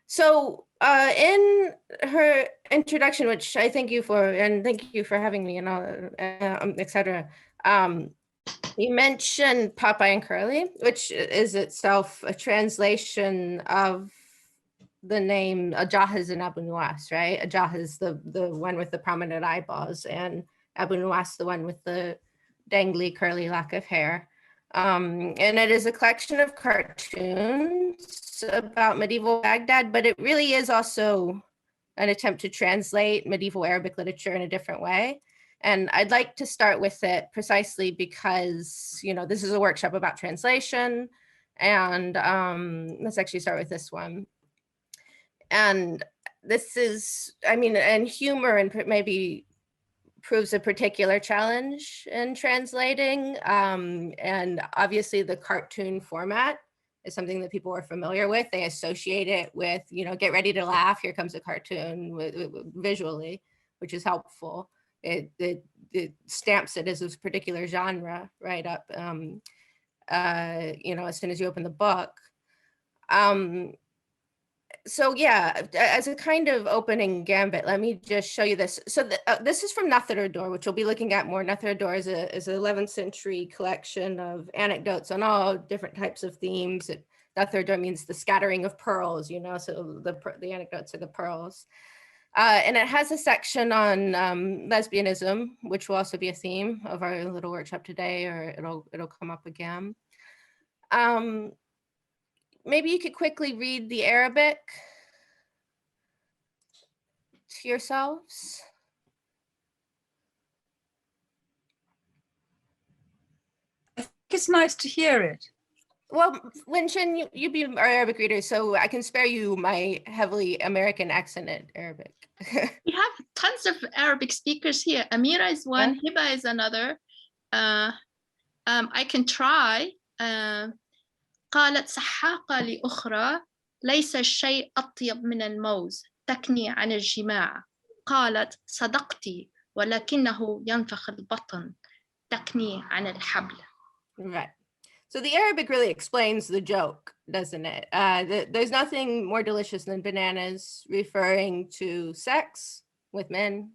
So in her introduction, which I thank you for, and thank you for having me and all, etc. You mentioned Popeye and Curly, which is itself a translation of the name Ajahaz and Abu Nuwas, right? Ajahaz, the one with the prominent eyeballs, and Abu Nuwas, the one with the dangly, curly lock of hair. And it is a collection of cartoons about medieval Baghdad, but it really is also an attempt to translate medieval Arabic literature in a different way. And I'd like to start with it precisely because, you know, this is a workshop about translation. And let's actually start with this one. And this is, I mean, and humor and maybe proves a particular challenge in translating. And obviously the cartoon format is something that people are familiar with. They associate it with, you know, get ready to laugh, here comes a cartoon visually, which is helpful. It stamps it as a particular genre right up, you know, as soon as you open the book. So yeah, as a kind of opening gambit, let me just show you this. So this is from Nathar-Dor, which we'll be looking at more. Nathar-Dor is an 11th century collection of anecdotes on all different types of themes. Nathar-Dor means the scattering of pearls, you know, so the anecdotes are the pearls. And it has a section on lesbianism, which will also be a theme of our little workshop today, or it'll come up again. Maybe you could quickly read the Arabic to yourselves. I think it's nice to hear it. Well, Wen-chin, you be our Arabic reader, so I can spare you my heavily American accented Arabic. We have tons of Arabic speakers here. Amira is one, yeah. Hiba is another. I can try. قالت سحاقة لأخرى ليس الشيء أطيب من الموز تكني عن الجماع قالت صدقتي ولكنه ينفخ البطن تكني عن الحبل. Right. So the Arabic really explains the joke, doesn't it? There's nothing more delicious than bananas, referring to sex with men,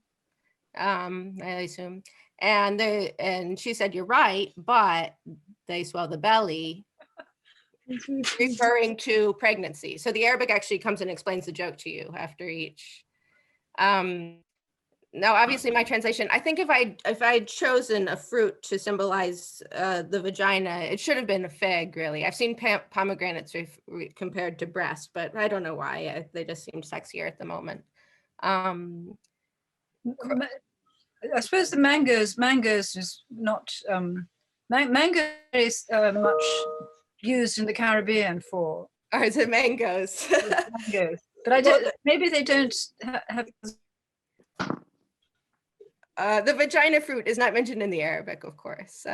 I assume. And she said, you're right, but they swell the belly, referring to pregnancy. So the Arabic actually comes and explains the joke to you after each. Now, obviously, my translation, I think if I'd chosen a fruit to symbolize the vagina, it should have been a fig, really. I've seen pomegranates compared to breast, but I don't know why. They just seemed sexier at the moment. I suppose the mangoes is not, mango is much used in the Caribbean for. Or is it mangoes? Mangoes. But I don't, maybe they don't have. The vagina fruit is not mentioned in the Arabic, of course. So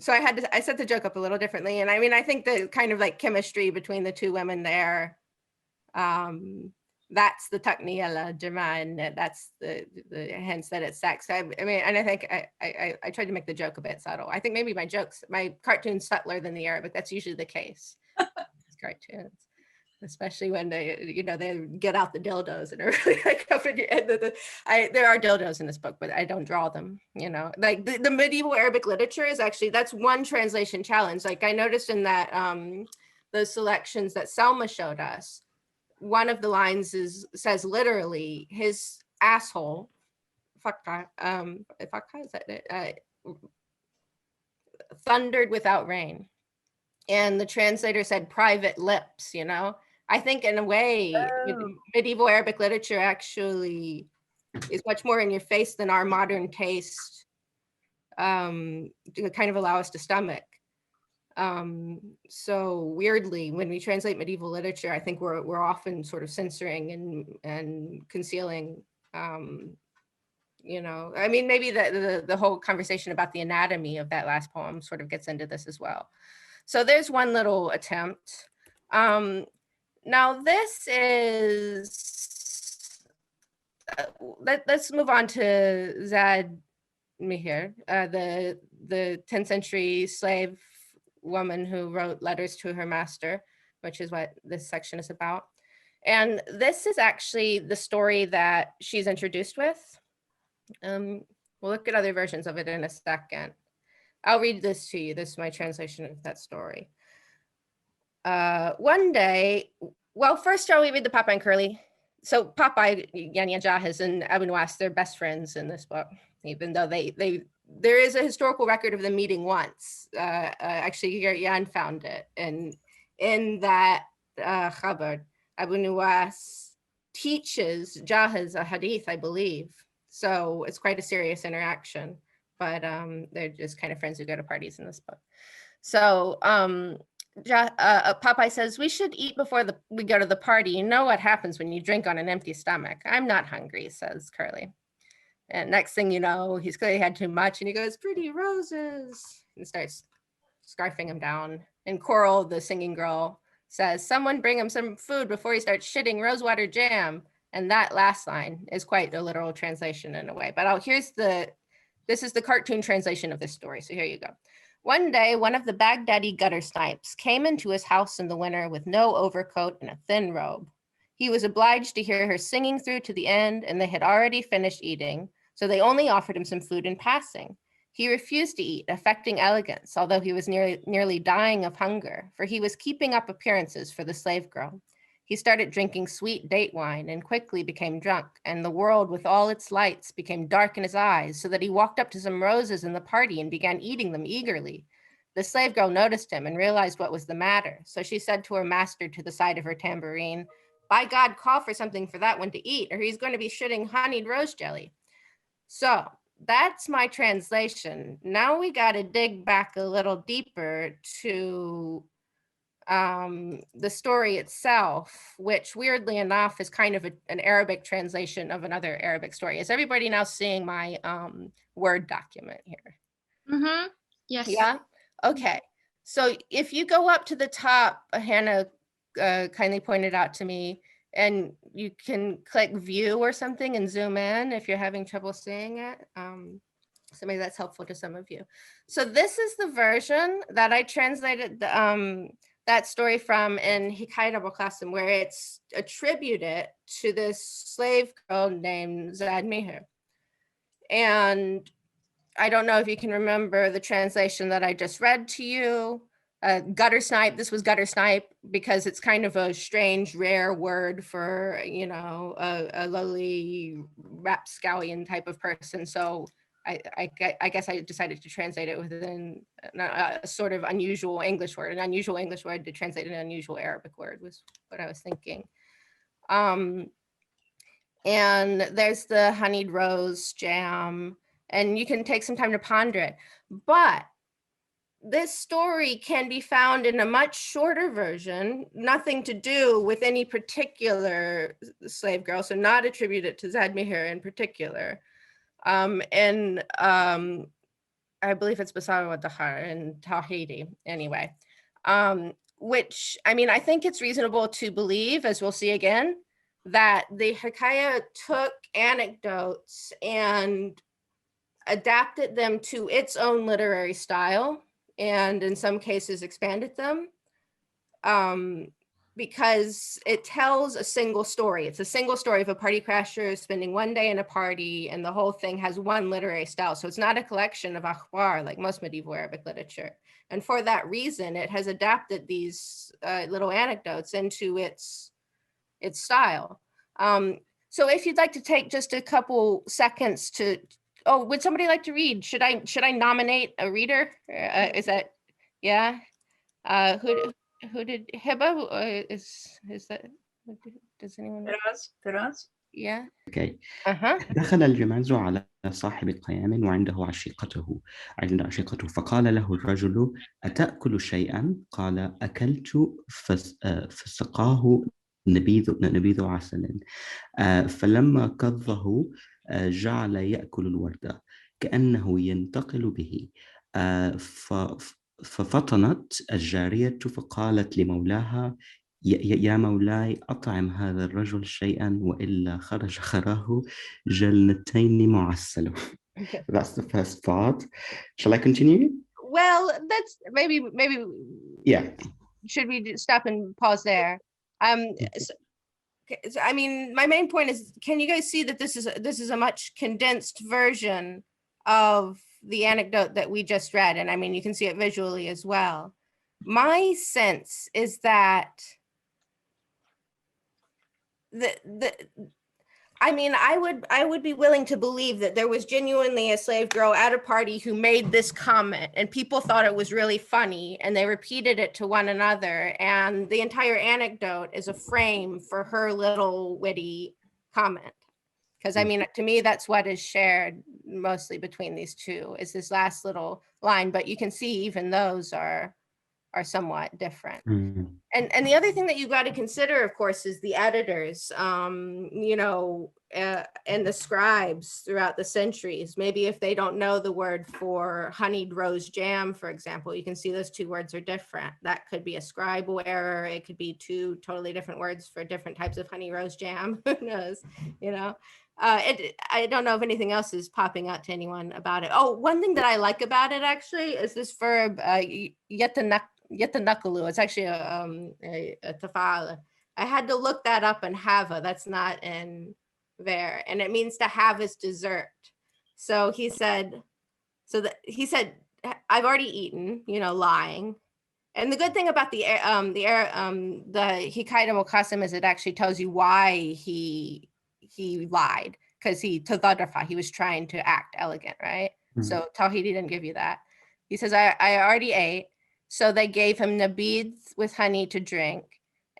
I set the joke up a little differently. And I mean, I think the kind of like chemistry between the two women there, that's the takniyala Jaman, that's the hence that it's sex. I mean, and I think I tried to make the joke a bit subtle. I think maybe my cartoon's subtler than the Arabic. That's usually the case. Cartoons. Especially when they get out the dildos and are really like up in your head. There are dildos in this book, but I don't draw them, you know. Like the medieval Arabic literature is actually, that's one translation challenge. Like I noticed in that, those selections that Selma showed us, one of the lines says literally, his asshole, thundered without rain. And the translator said private lips, you know. I think in a way, medieval Arabic literature actually is much more in your face than our modern taste to kind of allow us to stomach. So weirdly, when we translate medieval literature, I think we're often sort of censoring and concealing, you know. I mean, maybe the whole conversation about the anatomy of that last poem sort of gets into this as well. So there's one little attempt. Now this is, let's move on to Zād Mihr, the 10th century slave woman who wrote letters to her master, which is what this section is about. And this is actually the story that she's introduced with. We'll look at other versions of it in a second. I'll read this to you. This is my translation of that story. One day, well, first shall we read the Popeye and Curly? So Popeye, Yani Jahiz, and Abu Nuwas, they're best friends in this book, even though there is a historical record of them meeting once. Actually, Yan found it, and in that khabar, Abu Nuwas teaches Jahiz a hadith, I believe. So it's quite a serious interaction, but they're just kind of friends who go to parties in this book. So Popeye says, we should eat before we go to the party. You know what happens when you drink on an empty stomach. I'm not hungry, says Curly. And next thing you know, he's clearly had too much, and he goes, pretty roses, and starts scarfing him down. And Coral, the singing girl, says, someone bring him some food before he starts shitting rosewater jam. And that last line is quite a literal translation in a way. But this is the cartoon translation of this story. So here you go. One day, one of the Baghdadi gutter snipes came into his house in the winter with no overcoat and a thin robe. He was obliged to hear her singing through to the end, and they had already finished eating, so they only offered him some food in passing. He refused to eat, affecting elegance, although he was nearly dying of hunger, for he was keeping up appearances for the slave girl. He started drinking sweet date wine and quickly became drunk, and the world with all its lights became dark in his eyes, so that he walked up to some roses in the party and began eating them eagerly. The slave girl noticed him and realized what was the matter, so she said to her master to the side of her tambourine, by God, call for something for that one to eat, or he's going to be shitting honeyed rose jelly. So that's my translation. Now we got to dig back a little deeper to the story itself, which weirdly enough is kind of an Arabic translation of another Arabic story. Is everybody now seeing my Word document here? Mm-hmm. Yes. Yeah? Okay. So if you go up to the top, Hannah kindly pointed out to me, and you can click view or something and zoom in if you're having trouble seeing it. So maybe that's helpful to some of you. So this is the version that I translated that story from in Ḥikāyat Abī, where it's attributed to this slave girl named Zād Mihr. And I don't know if you can remember the translation that I just read to you. Gutter snipe, this was gutter snipe because it's kind of a strange, rare word for, you know, a lowly rapscallion type of person. So I guess I decided to translate it within a sort of unusual English word. An unusual English word to translate an unusual Arabic word was what I was thinking. And there's the honeyed rose jam, and you can take some time to ponder it. But this story can be found in a much shorter version, nothing to do with any particular slave girl, so not attributed to Zād Mihr in particular. And I believe it's Basara wa Dahar in Tahiti anyway, which, I mean, I think it's reasonable to believe, as we'll see again, that the Ḥikāyat took anecdotes and adapted them to its own literary style, and in some cases expanded them, because it tells a single story. It's a single story of a party crasher spending one day in a party, and the whole thing has one literary style. So it's not a collection of akhbar like most medieval Arabic literature. And for that reason, it has adapted these little anecdotes into its style. So if you'd like to take just a couple seconds to, oh, would somebody like to read? Should I nominate a reader? Is that, yeah? Who did Hiba? Is that, does anyone know? Firaz? Yeah. Okay. دخل الجماز على صاحب القيام وعنده عشيقته فقال له الرجل أتأكل شيئا؟ قال أكلت فسقاه نبيذ عسل فلما كظه جعل يأكل الوردة كأنه ينتقل به ففطنت الجارية فقالت لمولاها يا مولاي أطعم هذا الرجل شيئا وإلا خرج خراه جلنتين معسل. That's the first part. Shall I continue? Well, that's maybe. Yeah. Should we stop and pause there? I mean, my main point is, can you guys see that this is a much condensed version of the anecdote that we just read? And I mean, you can see it visually as well. My sense is that I mean, I would be willing to believe that there was genuinely a slave girl at a party who made this comment and people thought it was really funny and they repeated it to one another. And the entire anecdote is a frame for her little witty comment. Because I mean, to me, that's what is shared mostly between these two, is this last little line. But you can see even those are somewhat different. And the other thing that you've got to consider, of course, is the editors, you know, and the scribes throughout the centuries. Maybe if they don't know the word for honeyed rose jam, for example, you can see those two words are different. That could be a scribe error. It could be two totally different words for different types of honey rose jam. Who knows, you know? I don't know if anything else is popping out to anyone about it. Oh, one thing that I like about it actually is this verb, yatanakalu. It's actually a tafa'ala. I had to look that up in Hava. That's not in there. And it means to have as dessert. So he said, I've already eaten, you know, lying. And the good thing about the Ḥikāyat Abī is it actually tells you why he lied, because he was trying to act elegant, right? So Tawhidi didn't give you that. He says, I already ate. So they gave him nabid with honey to drink.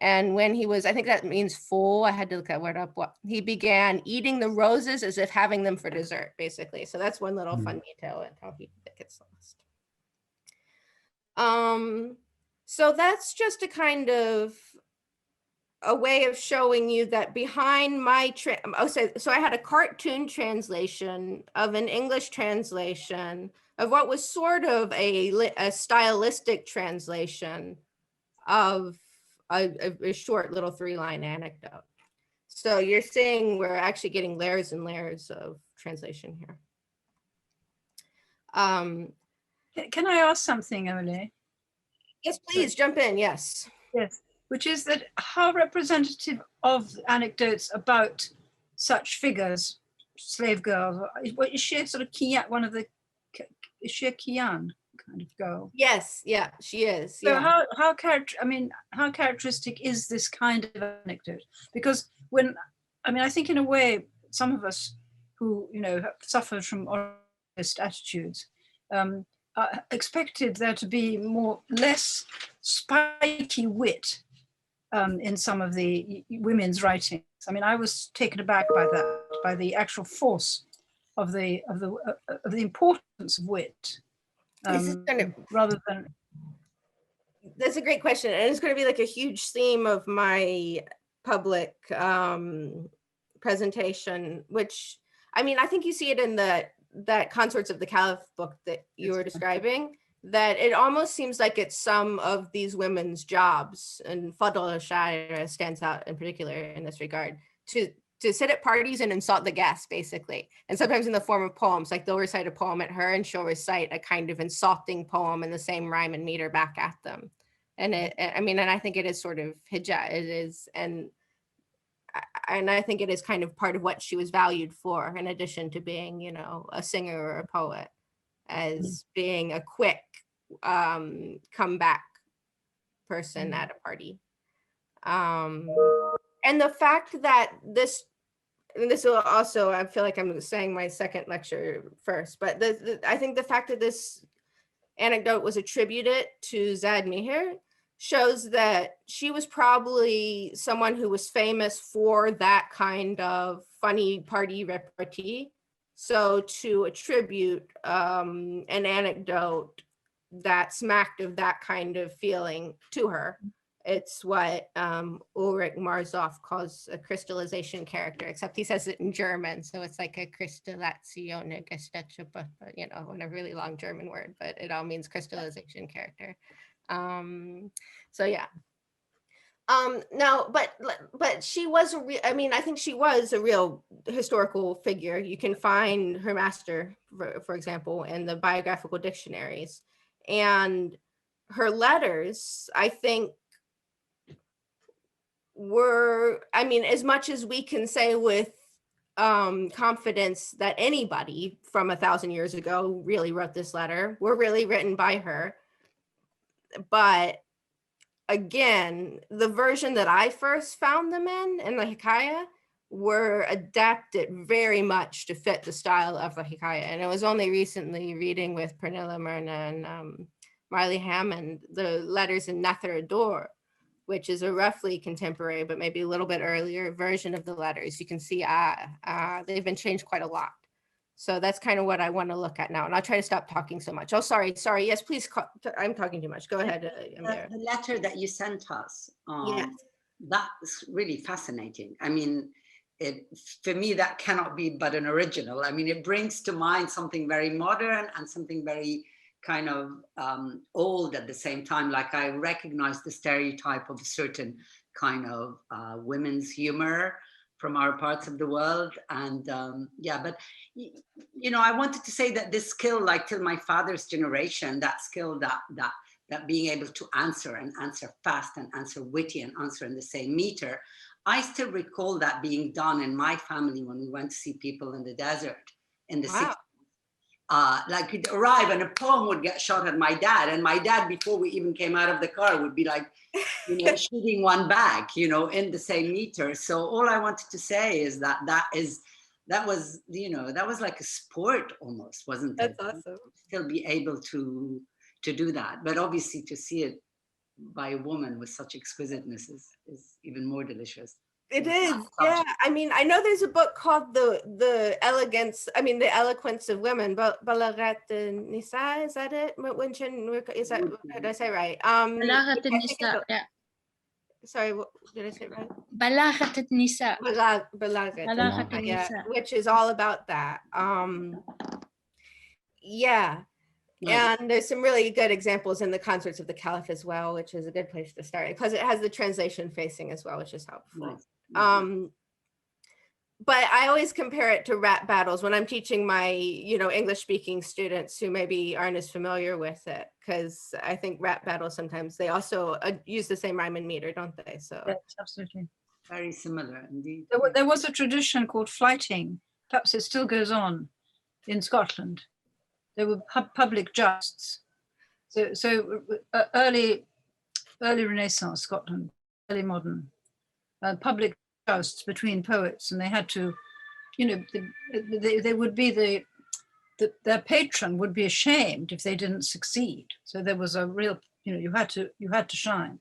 And when he was, I think that means full, I had to look that word up. He began eating the roses as if having them for dessert, basically. So that's one little fun detail in Tawhidi that gets lost. So that's just a kind of a way of showing you that behind my, so I had a cartoon translation of an English translation of what was sort of a stylistic translation of a short little 3-line anecdote. So you're seeing we're actually getting layers and layers of translation here. Can I ask something, Emily? Yes, please jump in. Yes. Yes, which is that how representative of anecdotes about such figures, slave girls, is she sort of one of the, is she a Kian kind of girl? Yes, yeah, she is. So Yeah. how characteristic is this kind of anecdote? Because I think in a way, some of us who, you know, have suffered from oralist attitudes, expected there to be less spiky wit in some of the women's writings. I mean, I was taken aback by that, by the actual force of the importance of wit, rather than. That's a great question, and it's going to be like a huge theme of my public presentation. Which, I mean, I think you see it in that Consorts of the Caliph book that you were describing, that it almost seems like it's some of these women's jobs, and Fadl al-Shaira stands out in particular in this regard, to sit at parties and insult the guests, basically. And sometimes in the form of poems, like they'll recite a poem at her and she'll recite a kind of insulting poem in the same rhyme and meter back at them. And and I think it is sort of hijab, it is, and I think it is kind of part of what she was valued for, in addition to being, you know, a singer or a poet, as being a quick comeback person at a party. And the fact that this will also, I feel like I'm saying my second lecture first, but I think the fact that this anecdote was attributed to Zād Mihr shows that she was probably someone who was famous for that kind of funny party repartee. So to attribute an anecdote that smacked of that kind of feeling to her, it's what Ulrich Marzoff calls a crystallization character, except he says it in German. So it's like a Kristallation, you know, a really long German word, but it all means crystallization character. So yeah. No, but she was I think she was a real historical figure. You can find her master, for example, in the biographical dictionaries, and her letters, I think, we're, I mean, as much as we can say with confidence that anybody from 1,000 years ago really wrote this letter, were really written by her. But again, the version that I first found them in the Ḥikāyat, were adapted very much to fit the style of the Ḥikāyat. And it was only recently reading with Pernilla, Marina, and Marley Hammond, the letters in Nathr Ador, which is a roughly contemporary, but maybe a little bit earlier version of the letters. You can see they've been changed quite a lot. So that's kind of what I want to look at now. And I'll try to stop talking so much. Oh, sorry. Yes, please. I'm talking too much. Go ahead, Amir. The letter that you sent us, Yes. that's really fascinating. I mean, for me, that cannot be but an original. I mean, it brings to mind something very modern and something very kind of old at the same time. Like I recognize the stereotype of a certain kind of women's humor from our parts of the world. And yeah, but you know, I wanted to say that this skill, like till my father's generation, that skill, that being able to answer and answer fast and answer witty and answer in the same meter, I still recall that being done in my family when we went to see people in the desert in the 60s. Like we'd arrive and a poem would get shot at my dad, and my dad, before we even came out of the car, would be like, you know, shooting one back, you know, in the same meter. So all I wanted to say is that that was, you know, that was like a sport almost, wasn't it? That's awesome. Still be able to do that, but obviously to see it by a woman with such exquisiteness is even more delicious. It is, yeah. I mean, I know there's a book called the Eloquence of Women, but Balaghat Nisa, is that it? Wen-chin, is that, did I say right? Balaghat Nisa, yeah. Sorry, did I say it right? Balaghat Nisa. Balaghat Nisa, which is all about that. Yeah. Right. And there's some really good examples in the Concerts of the Caliph as well, which is a good place to start because it has the translation facing as well, which is helpful. Nice. But I always compare it to rap battles when I'm teaching my, you know, English speaking students who maybe aren't as familiar with it, because I think rap battles sometimes they also use the same rhyme and meter, don't they? So Yes, absolutely. Very similar indeed. There was a tradition called flighting. Perhaps it still goes on in Scotland. There were public justs. So early Renaissance Scotland, early modern, public justs between poets, and they had to, you know, they would be their patron would be ashamed if they didn't succeed. So there was a real, you know, you had to shine.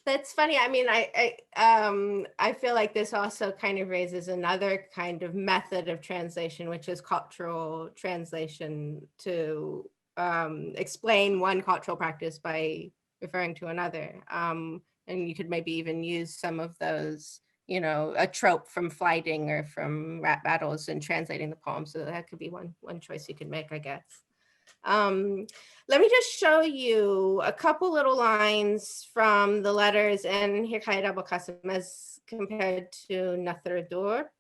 that's funny. I mean, I feel like this also kind of raises another kind of method of translation, which is cultural translation, to explain one cultural practice by referring to another. And you could maybe even use some of those, you know, a trope from flighting or from rap battles and translating the poem. So that could be one choice you could make, I guess. Let me just show you a couple little lines from the letters in Ḥikāyat Abī as compared to Nathr Ador,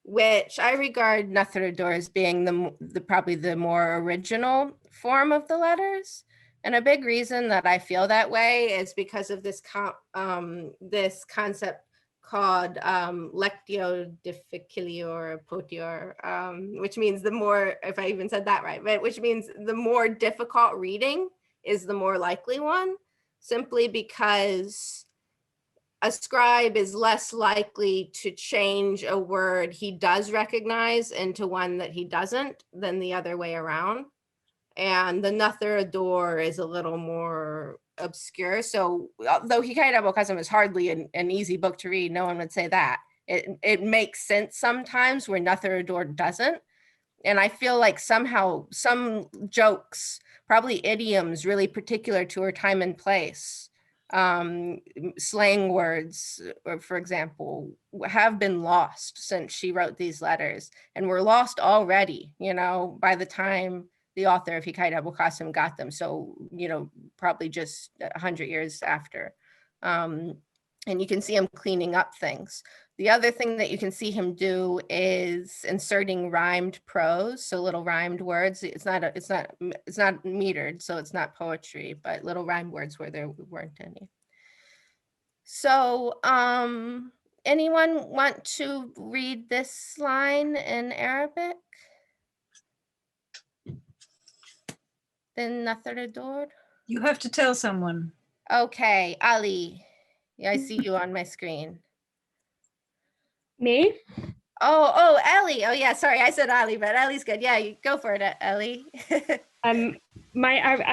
which I regard Nathr Ador as being the probably the more original form of the letters. And a big reason that I feel that way is because of this this concept called lectio difficilior potior, which means the more, if I even said that right, but which means the more difficult reading is the more likely one, simply because a scribe is less likely to change a word he does recognize into one that he doesn't than the other way around. And the Nathr Ador is a little more obscure. So although Ḥikāyat Abī is hardly an easy book to read, no one would say that. It makes sense sometimes where Nathr Ador doesn't. And I feel like somehow some jokes, probably idioms really particular to her time and place, slang words, for example, have been lost since she wrote these letters, and were lost already, you know, by the time the author of Ḥikāyat Abī got them. So, you know, probably just 100 years after. And you can see him cleaning up things. The other thing that you can see him do is inserting rhymed prose, so little rhymed words. It's not metered, so it's not poetry, but little rhymed words where there weren't any. So anyone want to read this line in Arabic? Then Nathar. You have to tell someone. Okay, Ali. Yeah, I see you on my screen. Me? Oh, Ellie. Oh yeah, sorry, I said Ali, but Ellie's good. Yeah, you go for it, Ellie. I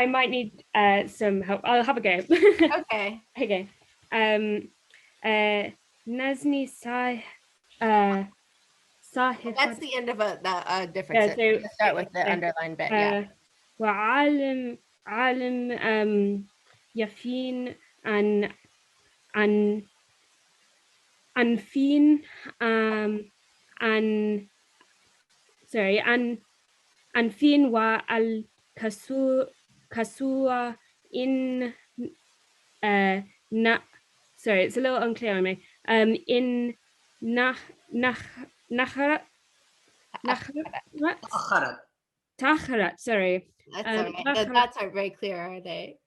might need some help. I'll have a go. Okay. Okay. Nazni Sahif. That's the end of a different Yeah, sentence. so- Let's start with the underlined bit. Yeah. وعالم يفين عن فين عن فين والكسوة إن sorry, it's a little unclear on me. In نخرت تأخرت. تأخرت, sorry. That's all right. The dots aren't very clear, are they?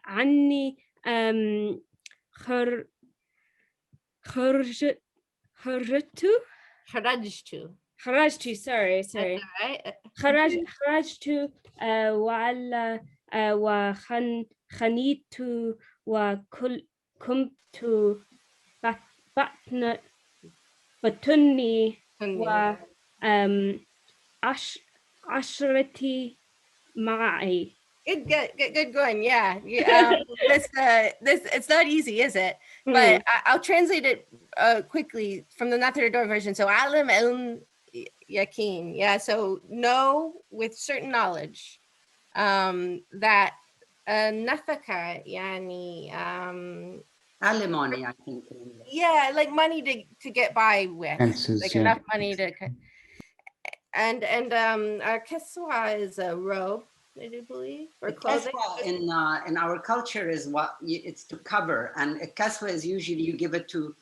عني خرجت خرجت, sorry. That's all right. خرجت وخنيت وكنت بطني عشرتي معي. Good going. Yeah. This it's not easy, is it? But I'll translate it quickly from the Nathar version. So alim el yakin. Yeah. So know with certain knowledge that nafaka yani Alimony, I think. yeah, like money to get by with, like enough money to, and kiswa is a robe, I do believe, or clothing. Kaswa in our culture is it's to cover, and a kaswa is usually you give it to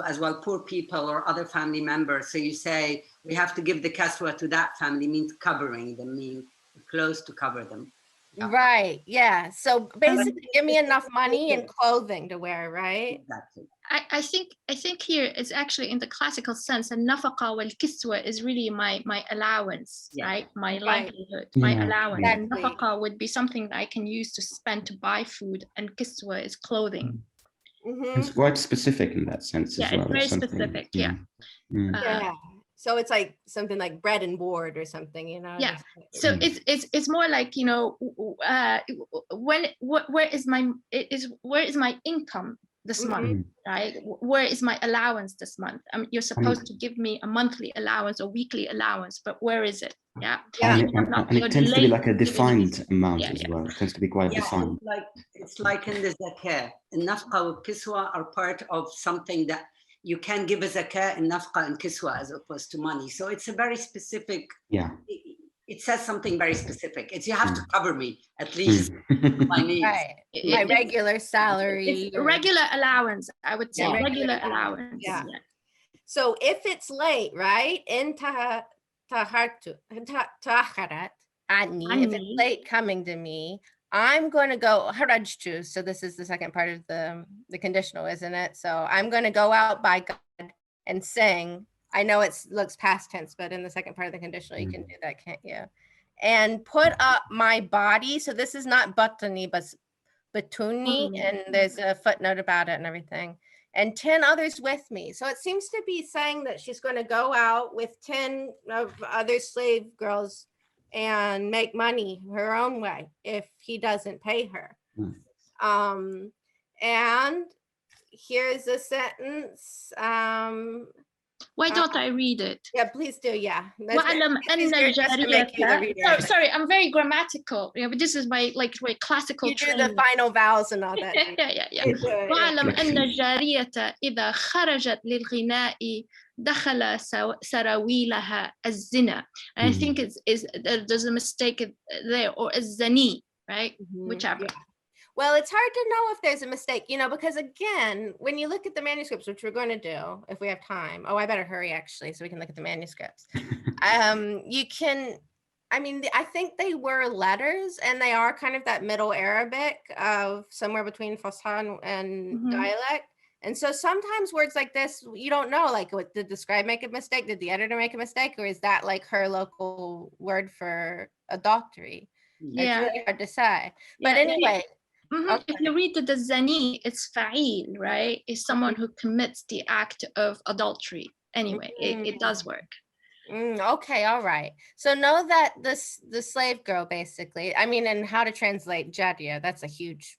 as well poor people or other family members. So you say we have to give the kaswa to that family, means covering them, mean clothes to cover them. Yeah. Right. Yeah. So basically, give me enough money and clothing to wear. Right. Exactly. I think here it's actually in the classical sense, and nafaqa wal kiswa is really my allowance, Yeah. right? My Right. livelihood, my Yeah. allowance. And Exactly. nafaqa would be something that I can use to spend to buy food, and kiswa is clothing. Mhm. It's quite specific in that sense Yeah, as well. it's very something- specific. Yeah. Yeah. So it's like something like bread and board or something, you know. Yeah. just- So it's more like, you know, where is my income this month, right? Where is my allowance this month? You're supposed to give me a monthly allowance or weekly allowance, but where is it? Yeah. Yeah. And it tends to be like a defined amount Yeah, as yeah. well. It tends to be quite Yeah, defined. it's like in the zakah. Nafqa and kiswa are part of something that you can give a zakah in nafqa and kiswa as opposed to money. So it's a very specific. Yeah. It says something very specific. It's you have to cover me at least my needs. Right. My regular salary. It's regular allowance, I would say. Yeah. Regular allowance. Yeah. So if it's late, right? In ta'akharat anni, if it's late coming to me, I'm going to go harajtu. So this is the second part of the conditional, isn't it? So I'm going to go out by God and sing. I know it looks past tense, but in the second part of the conditional, you can do that, can't you? And put up my body. So this is not batani, but batuni, and there's a footnote about it and everything. And 10 others with me. So it seems to be saying that she's going to go out with 10 of other slave girls and make money her own way if he doesn't pay her. And here's a sentence. Why don't I read it? Yeah, please do. Yeah. وَأَعْلَمْ أَنَّ الْجَارِيَةَ. Sorry, I'm very grammatical. Yeah, but this is my very classical You do training. the final vowels and all that. Yeah. You do it, yeah. وَأَعْلَمْ أَنَّ الْجَارِيَةَ إِذَا خَرَجَتْ لِلْغِنَاءِ دَخَلَ سَرَوِيلَهَا الزِّنَا. And I think there's a mistake there, or الزَّنِي, right? Whichever. Yeah. Well, it's hard to know if there's a mistake, because again, when you look at the manuscripts, which we're going to do if we have time. Oh, I better hurry actually, so we can look at the manuscripts. You can I mean, I think they were letters, and they are kind of that middle Arabic of somewhere between Fusha and dialect. And so sometimes words like this, you don't know, like, did the scribe make a mistake? Did the editor make a mistake? Or is that like her local word for adultery? Yeah. It's really hard to say. But Yeah, anyway. If you read the zani, it's fa'il, right? It's someone who commits the act of adultery. Anyway, it does work. Okay, all right. So know that the slave girl, basically, I mean, and how to translate Jadia, that's a huge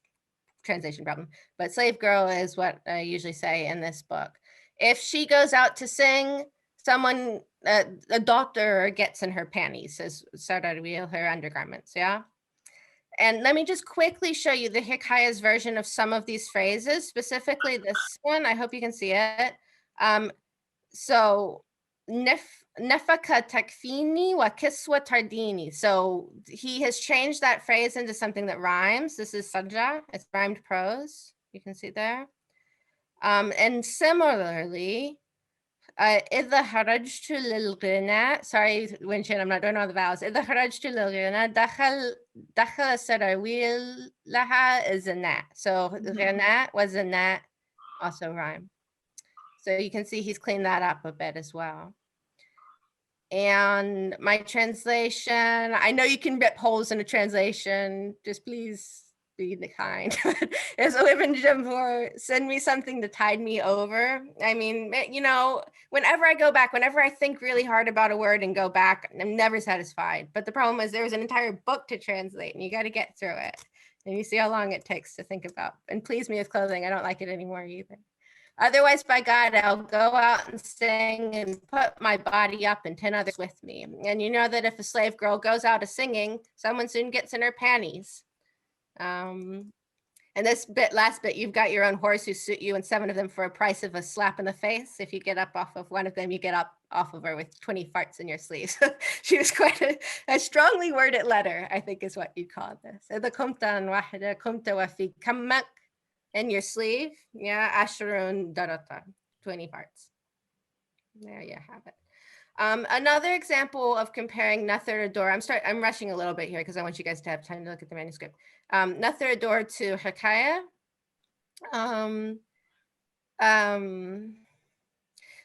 translation problem. But slave girl is what I usually say in this book. If she goes out to sing, someone, a doctor gets in her panties, says Sardarwil, her undergarments, yeah? And let me just quickly show you the Hikāyat's version of some of these phrases, specifically this one. I hope you can see it. So, nefaka takfini wa kiswa tardini. So he has changed that phrase into something that rhymes. This is sajja, it's rhymed prose. You can see there. And similarly, إذا خرجت للغناء, sorry, Wen-chin, I'm not doing all the vowels. إذا خرجت للغناء دخل سراويل لها الزناء. So غناء was زناء, also rhyme. So you can see he's cleaned that up a bit as well. And my translation, I know you can rip holes in a translation, just please be kind. Is Ibn Jamhur, send me something to tide me over. I mean, you know, whenever I go back, whenever I think really hard about a word and go back, I'm never satisfied. But the problem is there was an entire book to translate and you got to get through it. And you see how long it takes to think about. And please me with clothing, I don't like it anymore either. Otherwise, by God, I'll go out and sing and put my body up and 10 others with me. And you know that if a slave girl goes out a singing, someone soon gets in her panties. And this last bit, you've got your own horse who suit you and 7 of them for a price of a slap in the face. If you get up off of one of them, you get up off of her with 20 farts in your sleeves. She was quite a strongly worded letter, I think is what you call this. The kumtan wahida kumta wa fi kammak. In your sleeve, yeah, ashrun darata, 20 parts. There you have it. Another example of comparing Nathar Ador, I'm rushing a little bit here because I want you guys to have time to look at the manuscript. Nathar Ador to Ḥikāyat.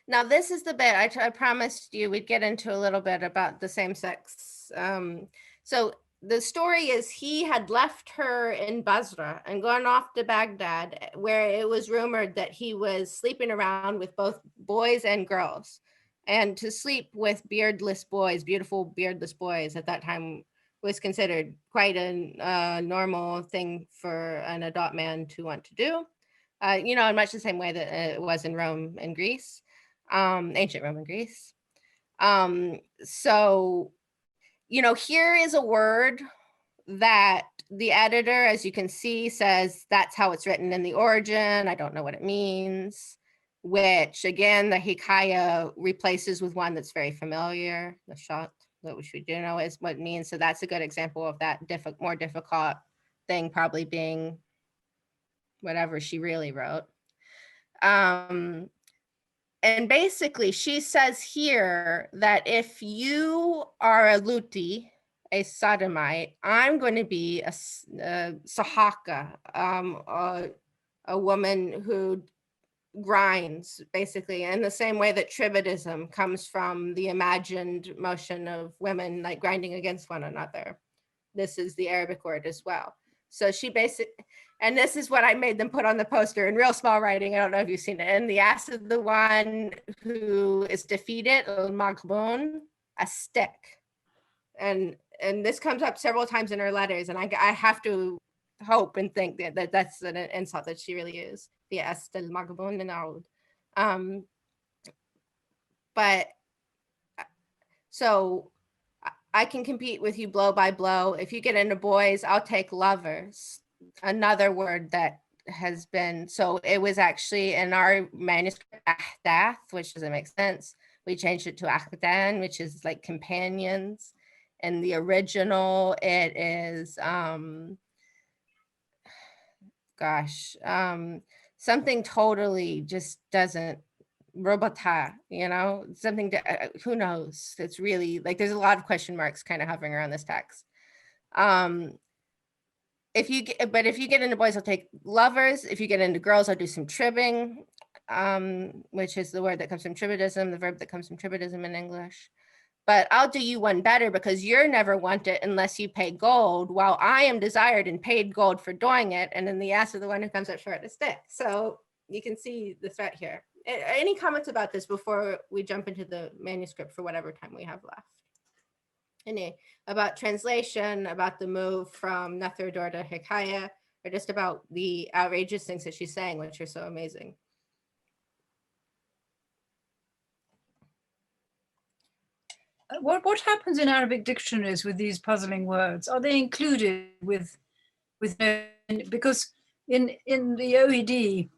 Now this is the bit I promised you we'd get into a little bit about the same sex. So the story is he had left her in Basra and gone off to Baghdad, where it was rumored that he was sleeping around with both boys and girls. And to sleep with beardless boys, beautiful beardless boys at that time was considered quite a normal thing for an adult man to want to do. You know, in much the same way that it was in Rome and Greece, ancient Rome and Greece. So, you know, here is a word that the editor, as you can see, says that's how it's written in the origin. I don't know what it means, which again, the Hikāyat replaces with one that's very familiar, the shot, which we do know is what it means. So that's a good example of that more difficult thing probably being whatever she really wrote. And basically, she says here that if you are a luti, a sodomite, I'm going to be a sahaka, a woman who grinds, basically, in the same way that tribadism comes from the imagined motion of women like grinding against one another. This is the Arabic word as well. So she basically, and this is what I made them put on the poster in real small writing. I don't know if you've seen it. And the ass of the one who is defeated, al-maghbun, a stick. And this comes up several times in her letters. And I have to hope and think that that's an insult that she really is. The ass al-maghbun and but so I can compete with you blow by blow. If you get into boys, I'll take lovers. Another word that has been, so it was actually in our manuscript, ahdath, which doesn't make sense. We changed it to akhdan, which is like companions. In the original, it is, something totally just doesn't robota, you know, something to, who knows? It's really like, there's a lot of question marks kind of hovering around this text. If you get into boys, I'll take lovers. If you get into girls, I'll do some tribbing, which is the word that comes from tribadism, the verb that comes from tribadism in English. But I'll do you one better because you're never wanted unless you pay gold, while I am desired and paid gold for doing it. And then the ass of the one who comes up short of the stick. So you can see the threat here. Any comments about this before we jump into the manuscript for whatever time we have left? Any about translation, about the move from Nathar Dor to Ḥikāyat, or just about the outrageous things that she's saying, which are so amazing? What happens in Arabic dictionaries with these puzzling words? Are they included with because in the OED,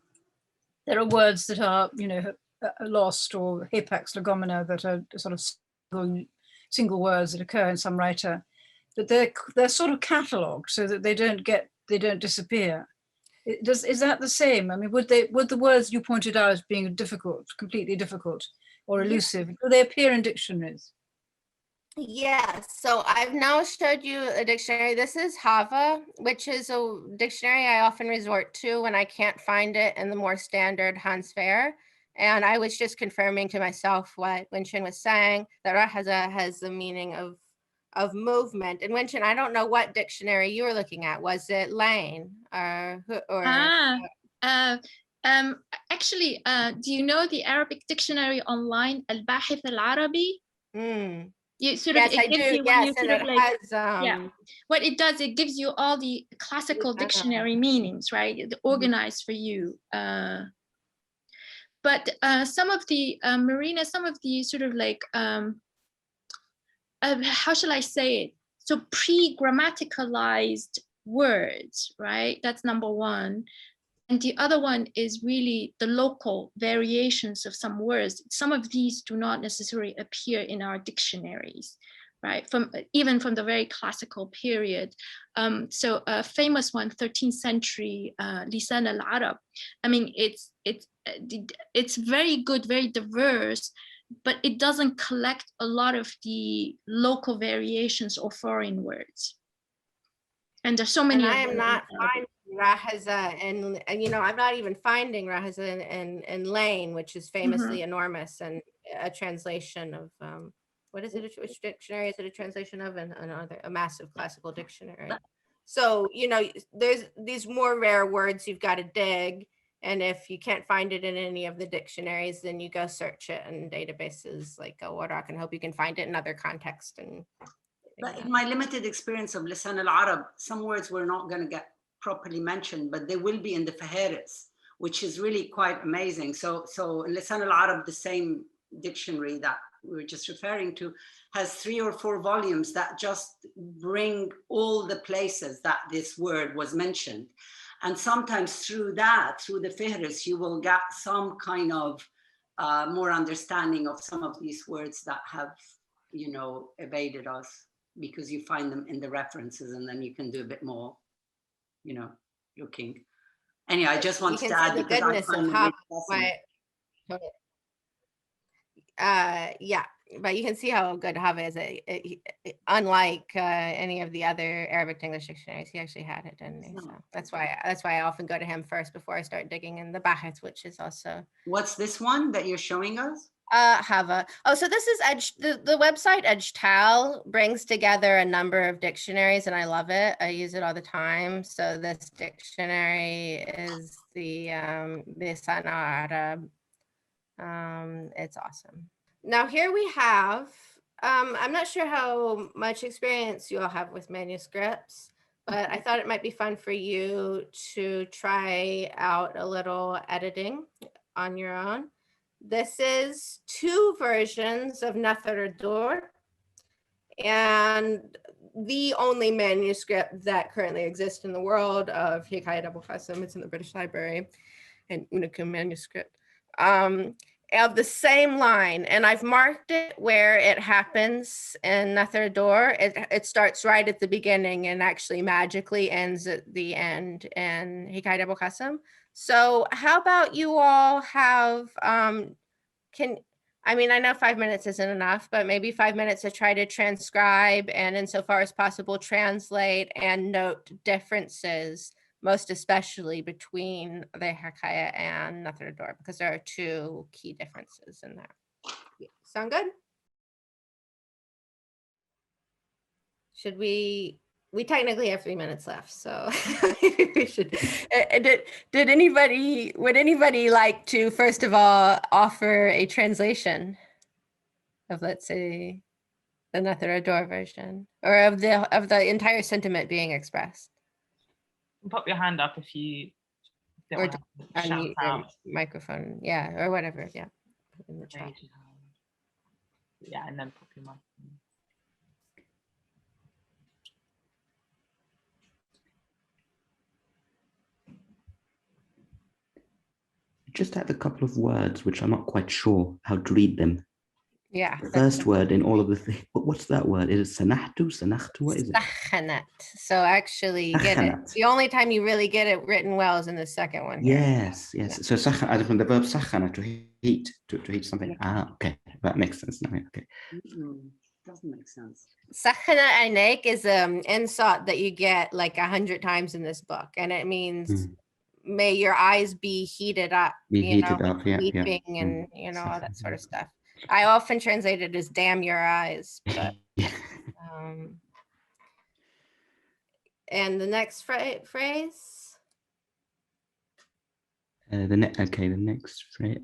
there are words that are, you know, lost, or hapax legomena, that are sort of single words that occur in some writer, but they're sort of catalogued so that they don't disappear. Is that the same? I mean, would the words you pointed out as being difficult, completely difficult or elusive, do they appear in dictionaries? Yes, so I've now showed you a dictionary. This is Hava, which is a dictionary I often resort to when I can't find it in the more standard Hans Fair. And I was just confirming to myself what Wen-chin was saying, that Rahaza has the meaning of movement. And Wen-chin, I don't know what dictionary you were looking at. Was it Lane or actually, do you know the Arabic dictionary online, al-Bahith al-Arabi? You sort of, yes, I do. Yes, and it has, yeah. What it does, it gives you all the classical dictionary meanings, right? Organized for you. But some of the Marina, some of the sort of like, how shall I say it? So pre-grammaticalized words, right? That's number one. And the other one is really the local variations of some words. Some of these do not necessarily appear in our dictionaries, right? Even from the very classical period. So a famous one, 13th century, Lisan al-Arab. I mean, it's very good, very diverse, but it doesn't collect a lot of the local variations or foreign words. And there's so many. And I am not finding Rahaza, and you know, I'm not even finding Rahaza and Lane, which is famously enormous, and a translation of what is it? Which dictionary is it a translation of? A massive classical dictionary. So you know, there's these more rare words you've got to dig, and if you can't find it in any of the dictionaries, then you go search it in databases like Ouyang can help you can find it in other contexts. And but in my limited experience of Lisan al-Arab, some words were not going to get properly mentioned, but they will be in the Faharis, which is really quite amazing. So Lisan al-Arab, the same dictionary that we were just referring to, has 3 or 4 volumes that just bring all the places that this word was mentioned. And sometimes through the Faharis, you will get some kind of more understanding of some of these words that have, you know, evaded us, because you find them in the references, and then you can do a bit more, you know, looking. Anyway, I just wanted to add, the goodness of how yeah, but you can see how good Hava is. Unlike any of the other Arabic to English dictionaries, he actually had it, didn't he? So that's why I often go to him first before I start digging in the Bahith, which is also. What's this one that you're showing us? Hava. Oh, so this is the website Edgetal brings together a number of dictionaries, and I love it. I use it all the time. So this dictionary is the Lisan al-Arab. It's awesome. Now here we have, I'm not sure how much experience you all have with manuscripts, but I thought it might be fun for you to try out a little editing on your own. This is 2 versions of Nathar Dor, and the only manuscript that currently exists in the world of Ḥikāyat Abī. It's in the British Library, an Unicum manuscript of the same line. And I've marked it where it happens in Nathar Dor. It starts right at the beginning and actually magically ends at the end in Ḥikāyat Abī. So how about you all have I mean, I know 5 minutes isn't enough, but maybe 5 minutes to try to transcribe and insofar as possible translate and note differences, most especially between the Ḥikāyat and Nathar ad-Dawr, because there are two key differences in there. Sound good? Should we technically have 3 minutes left, so we should. Would anybody like to, first of all, offer a translation of, let's say, the Nathar ad-Dawr version, or of the entire sentiment being expressed? Pop your hand up if you don't Or want to shout unmute your out. microphone, yeah, or whatever, yeah. In the chat. Raise your hand. Yeah, and then pop your mic. Just add a couple of words which I'm not quite sure how to read them. Yeah. The first word in all of the things. What's that word? Is it sanahtu? Sanahtu? What is it? Sakhanat. So actually, you get it. Sakhanat. The only time you really get it written well is in the second one. Here. Yes, yes. So from the verb sakhana, to heat, to heat something. Ah, okay, that makes sense now. Okay. Doesn't make sense. Sakhana aynaik is insult that you get like 100 times in this book, and it means may your eyes be heated up. Be heated up, yeah, weeping yeah. and all that sort of stuff. I often translate it as "damn your eyes," but and the next phrase. The next phrase.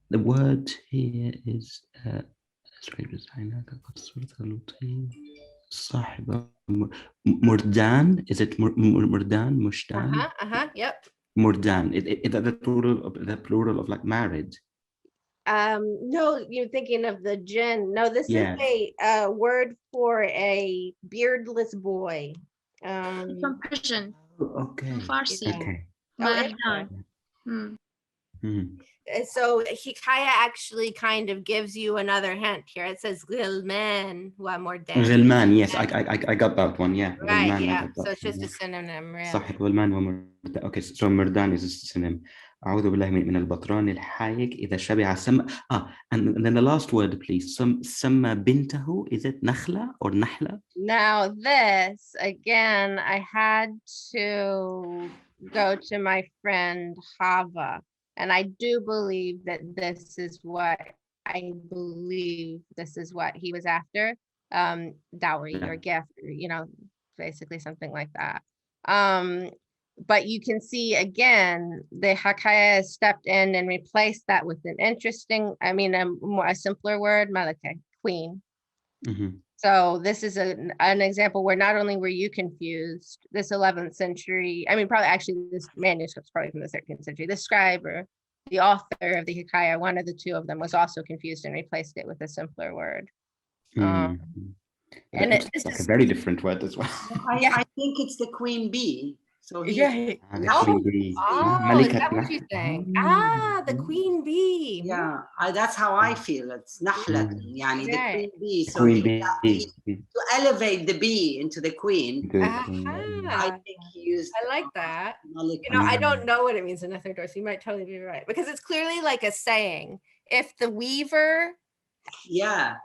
The word here is Murdan. Is it Murdan? Mushtan? Yep. Murdan. Is that the plural of like married? No, you're thinking of the jinn. No, this is a word for a beardless boy. From Persian. Okay. Farsi. Okay. Marina. So Ḥikāyat actually kind of gives you another hint here. It says Ghilman wa Murdan. Ghilman, yes, I got that one, yeah. Right, Ghilman, yeah. So it's just a synonym, really. صح Ghilman wa Murdan. Okay, so Murdan is a synonym. أعوذ بالله من البطران الحايك إذا شبع سم. And then the last word, please. سمى بنته. Is it نخلة or نحلة? Now this, again, I had to go to my friend Hava. And I do believe that this is what he was after, dowry or gift, basically something like that. But you can see again, the Ḥikāyat stepped in and replaced that with an interesting, a simpler word, malaka, queen. So this is an example where not only were you confused, this 11th century, probably actually this manuscript's probably from the 13th century, the scribe or the author of the Ḥikāyat, one of the two of them was also confused and replaced it with a simpler word. And it's like a very different word as well. I think it's the queen bee. So is that what you think? The queen bee. Yeah, that's how I feel. It's nahlatan, yani the queen bee. So to elevate the bee into the queen. I think he used. I like that. I don't know what it means in Nathar ad-Dawr, so you might totally be right, because it's clearly like a saying. If the weaver. Yeah.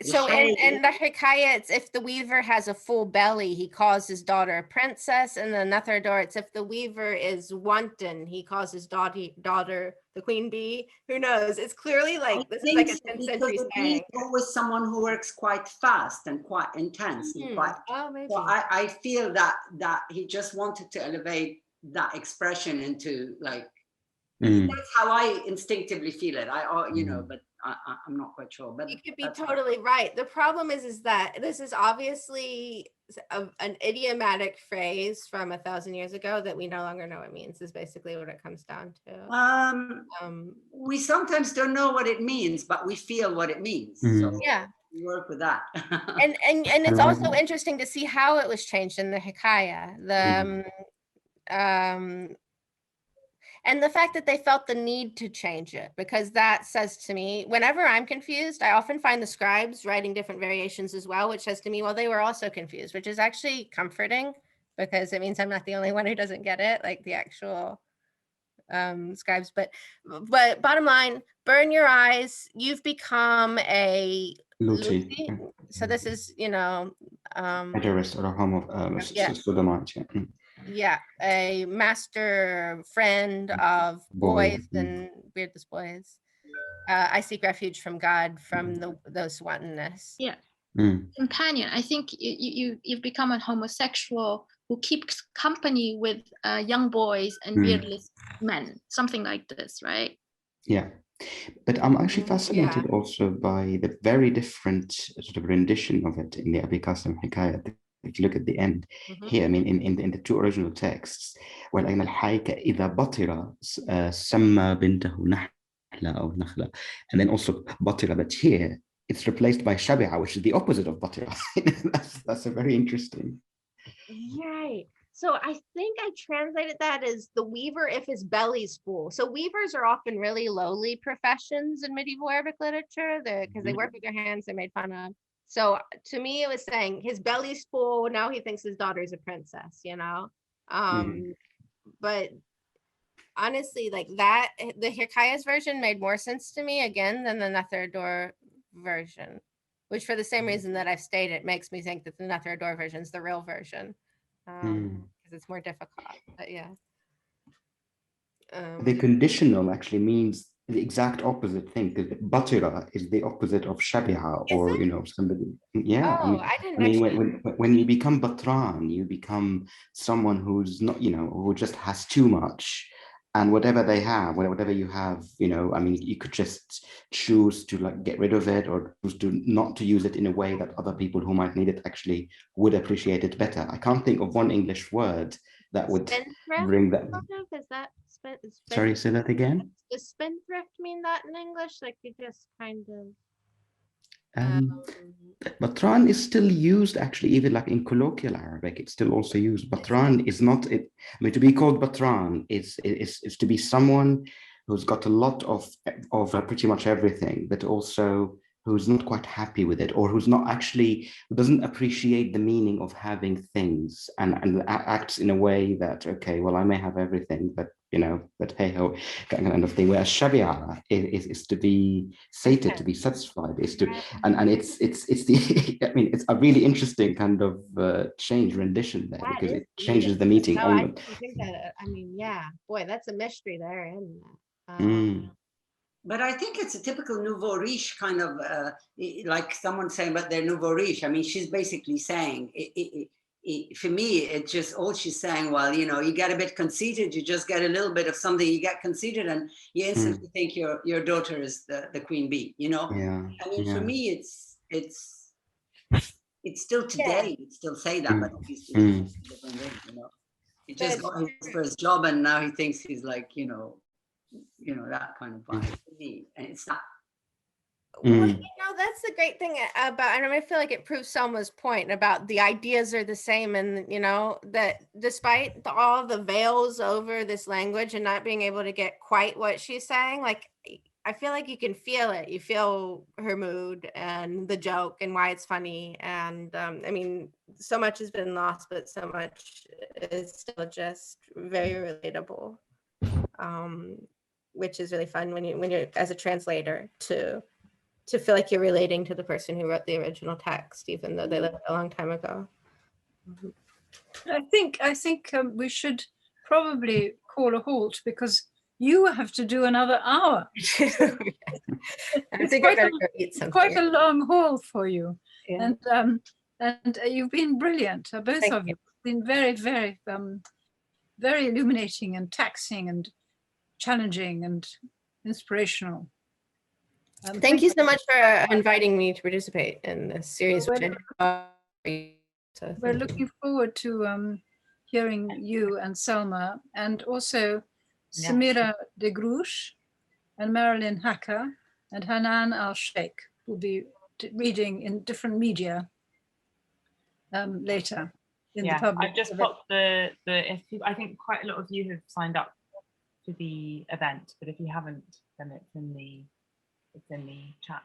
So in the Ḥikāyats, if the weaver has a full belly, he calls his daughter a princess. And the Nathar ad-Dawr, it's if the weaver is wanton, he calls his daughter the queen bee. Who knows? It's clearly like this is like a 10th century saying. Always someone who works quite fast and quite intense. And quite, maybe. So I feel that he just wanted to elevate that expression into like. That's how I instinctively feel it. But I'm not quite sure. But you could be totally right. The problem is that this is obviously an idiomatic phrase from 1,000 years ago that we no longer know what it means. Is basically what it comes down to. We sometimes don't know what it means, but we feel what it means. So yeah, we work with that. and it's also interesting to see how it was changed in the Ḥikāyat. And the fact that they felt the need to change it, because that says to me, whenever I'm confused, I often find the scribes writing different variations as well, which says to me, well, they were also confused, which is actually comforting because it means I'm not the only one who doesn't get it, like the actual scribes, but bottom line, burn your eyes. You've become a Luti. so this is, you know, Agarist or a homo sodomite. Yeah, a master friend of boys and beardless boys. I seek refuge from God, from those wantonness. Yeah. Companion. I think you've become a homosexual who keeps company with young boys and beardless men, something like this, right? Yeah. But I'm actually fascinated also by the very different sort of rendition of it in the l-Qāsim Ḥikāyat. If you look at the end here, I mean, in the two original texts, وَلَأَنَ الْحَيْكَ إِذَا بَطِرَ سَمَّى بِنْتَهُ نَحْلَ أو نَخْلَ, and then also بَطِرَ, but here it's replaced by shabi'a, which is the opposite of batira. That's a very interesting. Right. So I think I translated that as the weaver if his belly's full. So weavers are often really lowly professions in medieval Arabic literature because they work with their hands, they're made fun of. So to me, it was saying his belly's full. Now he thinks his daughter's a princess, you know? But honestly, like that, the Ḥikāyat version made more sense to me again than the Nathar version, which for the same reason that I've stated, makes me think that the Nathar version is the real version. Because it's more difficult, but yeah. The conditional actually means the exact opposite thing, because batira is the opposite of shabiha, or, you know, somebody. Yeah. Oh, I mean, when you become batran, you become someone who's not, you know, who just has too much. And whatever they have, whatever you have, you know, I mean, you could just choose to like get rid of it, or choose to not to use it in a way that other people who might need it actually would appreciate it better. I can't think of one English word that would bring that. Is that Sorry, say that again. Does spendthrift mean that in English? Like you just kind of. Batran is still used actually, even like in colloquial Arabic, it's still also used. Batran is not it. I mean, to be called Batran is to be someone who's got a lot of pretty much everything, but also who's not quite happy with it, or who's not actually, who doesn't appreciate the meaning of having things, and acts in a way that, okay, well, I may have everything, but you know, but hey ho, kind of thing. Whereas shabi'a is to be sated, to be satisfied, is to, and it's the, I mean, it's a really interesting kind of rendition there, because it changes the meaning. No, I think that, I mean, yeah, boy, that's a mystery there, isn't it? But I think it's a typical nouveau riche kind of, like someone saying about their nouveau riche. I mean, she's basically saying, for me, it's just all she's saying, well, you know, you get a bit conceited, you just get a little bit of something, you get conceited, and you instantly think your daughter is the queen bee, you know? I mean, for me, it's still today, you'd still say that, but obviously it's a different way, you know? He just got his first job, and now he thinks he's like, you know, that kind of vibe for me, and it's not. Well, you know, that's the great thing about, and I feel like it proves Selma's point about the ideas are the same, and you know that despite all the veils over this language and not being able to get quite what she's saying, like I feel like you can feel it. You feel her mood and the joke and why it's funny, and I mean, so much has been lost, but so much is still just very relatable, which is really fun when you're as a translator to feel like you're relating to the person who wrote the original text, even though they lived a long time ago. I think we should probably call a halt, because you have to do another hour. It's quite a long haul for you, and you've been brilliant, both of you. Been very, very, very illuminating and taxing and challenging and inspirational. Thank you so much for inviting me to participate in this series. We're looking forward to hearing you and Selma, and also Samira de Grouche and Marilyn Hacker and Hanan Al-Sheikh will be reading in different media later in the public. I've just popped the I think quite a lot of you have signed up to the event, but if you haven't, then it's in the chat.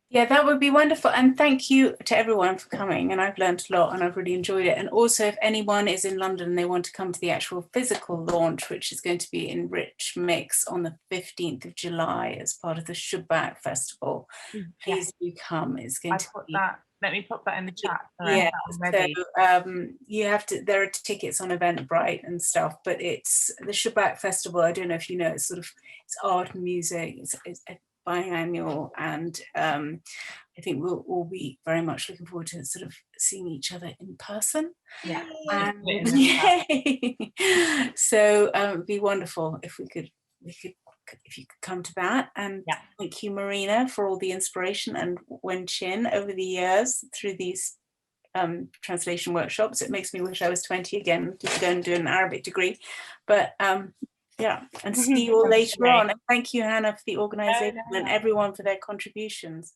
Yeah, that would be wonderful. And thank you to everyone for coming. And I've learned a lot and I've really enjoyed it. And also, if anyone is in London and they want to come to the actual physical launch, which is going to be in Rich Mix on the 15th of July as part of the Shabbat Festival, please do come. It's going to be... Let me pop that in the chat. Yeah, so you have to, there are tickets on Eventbrite and stuff, but it's the Shabbat Festival. I don't know if you know, it's sort of, it's art and music, it's biannual, and I think we'll all be very much looking forward to sort of seeing each other in person. Yeah. Yay! So it'd be wonderful if if you could come to that. And thank you, Marina, for all the inspiration, and Wen-chin over the years through these translation workshops. It makes me wish I was 20 again to go and do an Arabic degree. But yeah, and see you all later on. And thank you, Hannah, for the organisation and everyone for their contributions.